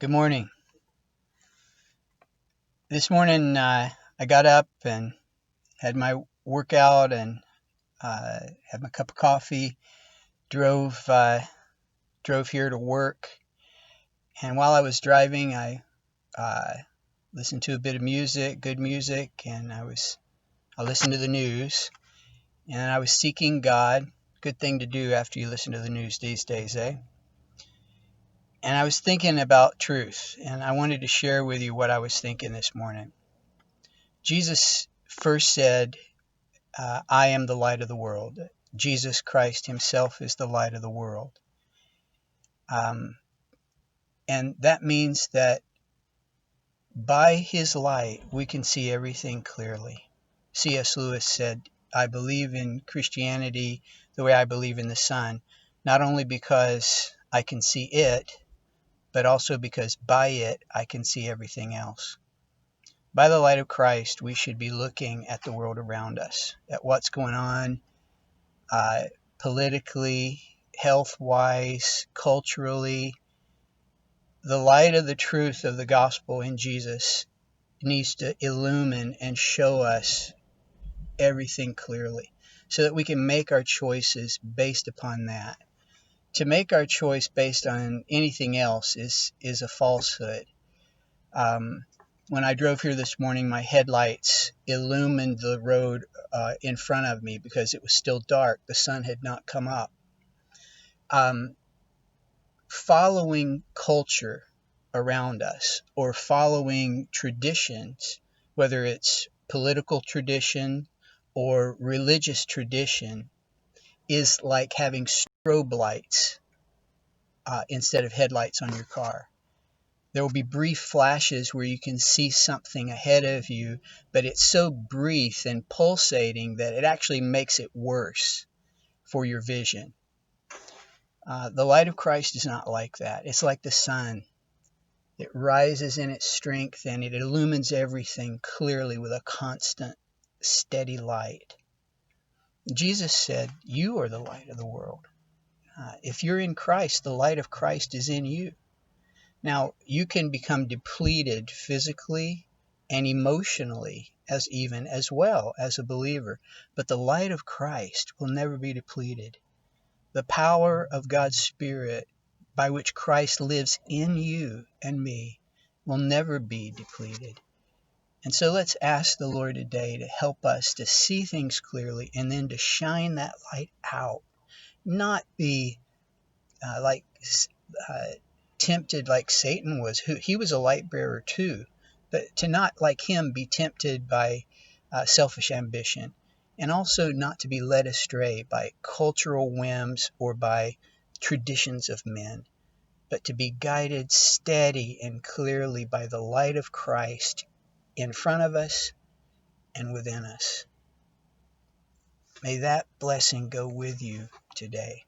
Good morning. This morning I got up and had my workout and had my cup of coffee. Drove drove here to work, and while I was driving, I uh, listened to a bit of music, good music, and I listened to the news, and I was seeking God. Good thing to do after you listen to the news these days, eh? And I was thinking about truth, and I wanted to share with you what I was thinking this morning. Jesus first said, I am the light of the world. Jesus Christ himself is the light of the world. Um, and that means that by his light, we can see everything clearly. C.S. Lewis said, I believe in Christianity the way I believe in the sun, not only because I can see it, but also because by it I can see everything else. By the light of Christ, we should be looking at the world around us, at what's going on uh, politically, health wise, culturally. The light of the truth of the gospel in Jesus needs to illumine and show us everything clearly so that we can make our choices based upon that. To make our choice based on anything else is a falsehood. Um, when I drove here this morning, my headlights illumined the road in front of me because it was still dark. The sun had not come up. Um, Following culture around us or following traditions, whether it's political tradition or religious tradition, is like having strobe lights instead of headlights on your car. There will be brief flashes where you can see something ahead of you, but it's so brief and pulsating that it actually makes it worse for your vision. The light of Christ is not like that. It's like the sun. It rises in its strength and it illumines everything clearly with a constant, steady light. Jesus said, You are the light of the world. If you're in Christ, the light of Christ is in you. Now, you can become depleted physically and emotionally as well as a believer, but the light of Christ will never be depleted. The power of God's Spirit by which Christ lives in you and me will never be depleted. And so let's ask the Lord today to help us to see things clearly and then to shine that light out, not be like uh, tempted like Satan was. He was a light bearer too, but to not like him be tempted by selfish ambition, and also not to be led astray by cultural whims or by traditions of men, but to be guided steady and clearly by the light of Christ in front of us and within us. May that blessing go with you today.